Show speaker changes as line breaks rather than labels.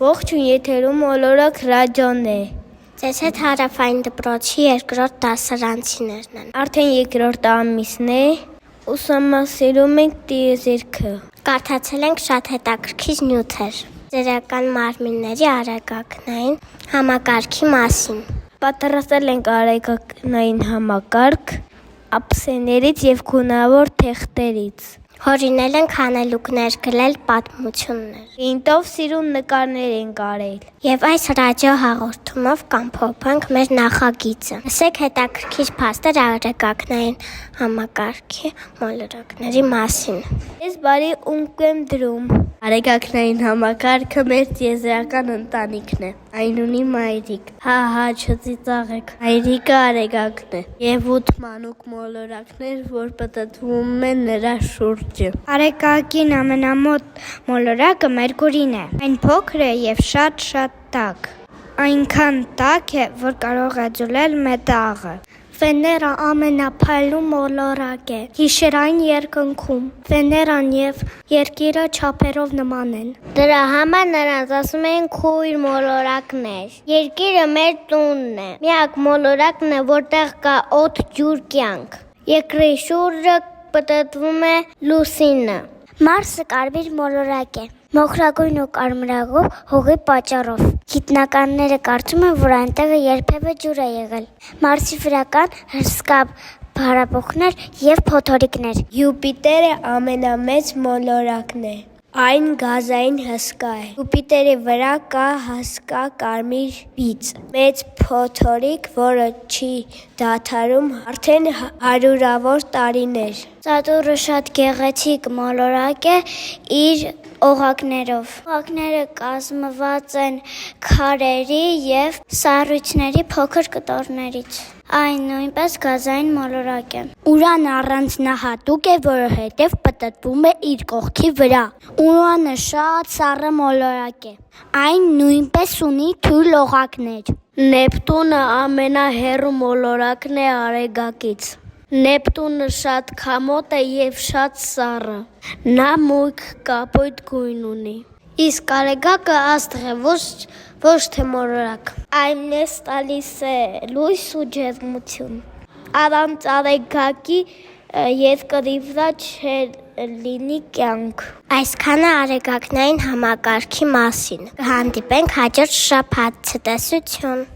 Ողջույն, եթերում Մոլորակ ռադիոն է։
Ձեզ հետ հարավային դպրոցի երկրորդ դասարանցիներն են։
Արդեն երկրորդ ամիսն է, ուսումնասիրում ենք տիեզերքը։
Կարդացել ենք շատ հետաքրքիր նյութեր ձերական մարմինների արեգակնային համակարգի մասին։
Պատրաստել ենք արեգակնային համակարգ ափսեներից և գունավոր թերթերից։
Հորինել ենք հանելուկներ, գրել պատմություններ։
Պինտով սիրուն նկարներ ենք արել։
Եվ այս ռադիո հաղորդումով կամփոփենք մեր նախագիծը։ Լսեք հետաքրքիր փաստեր արեգակնային համակարգի մոլորակների մասին։
Ես բարի ունկ եմ դրում։ Արեգակնային համակարգը մեր տիեզերական ընտանիքն է։ Այն ունի մայրիկ։ Հա, չծիծաղեք։ Մայրիկը արեգակն է և 8 մանուկ մոլորակներ, որ պտտվում են նրա շուրջը։
Արեգակին ամենամոտ մոլորակը Մերկուրին է։ Այն փոքր է և շատ տաք։ Այնքան տաք է, որ կարող է ձուլել մետաղը։
Վեներա ամենափայլուն մոլորակ է գիշերային երկնքում։ Վեներան և Երկիրը չափերով նման են։ Դրա համար նրանց ասում են քույր մոլորակներ։ Երկիրը մեր տունն է։ Միակ մոլորակն է, որտեղ կա օդ, ջուր, կյանք։ Երկրի շուրջը պտտվում է լուսինը։ Մարսը կարմիր մոլորակ է, մոխրագույն ու կարմրավուն հողի պատճառով։ Գիտնականները կարծում են, որ այնտեղ երբևէ ջուր է եղել։ Մարսի վրա կան հսկա փարապոխներ և փոթորիկներ։
Յուպիտերը ամենամեծ մոլորակն է։ Այն գազային հսկա է։ Յուպիտերի վրա կա հսկա կարմիր բիծ, մեծ փոթորիկ, որը չի դադարում արդեն հարյուրավոր տարիներ։
Սատուրնը շատ գեղեցիկ մոլորակ է իր օղակներով։ Օղակները կազմված են քարերի և սառույցների փոքր կտորներից։ Այն նույնպես գազային մոլորակ է։ Ուրանը առանձնահատուկ է, որովհետև պտտվում է իր կողքի վրա։ Ուրանը շատ սառը մոլորակ է։ Այն նույնպես ունի թույլ օղակներ։
Նեպտունը ամենահեռու մոլորակն է արեգակից։ Նեպտունը շատ քամոտ է և շատ սառը։ Նա մուգ կապույտ գույն ունի։
Իսկ արեգակը աստղ է, ոչ թե մոլորակ։
Այն մեզ տալիս է լույս ու ջերմություն։ Առանց արեգակի երկրի վրա չէր լինի կյանք։
Այսքանը արեգակնային համակարգի մասին։ Կհանդիպենք հաջորդ շաբաթ։ Ցտեսություն։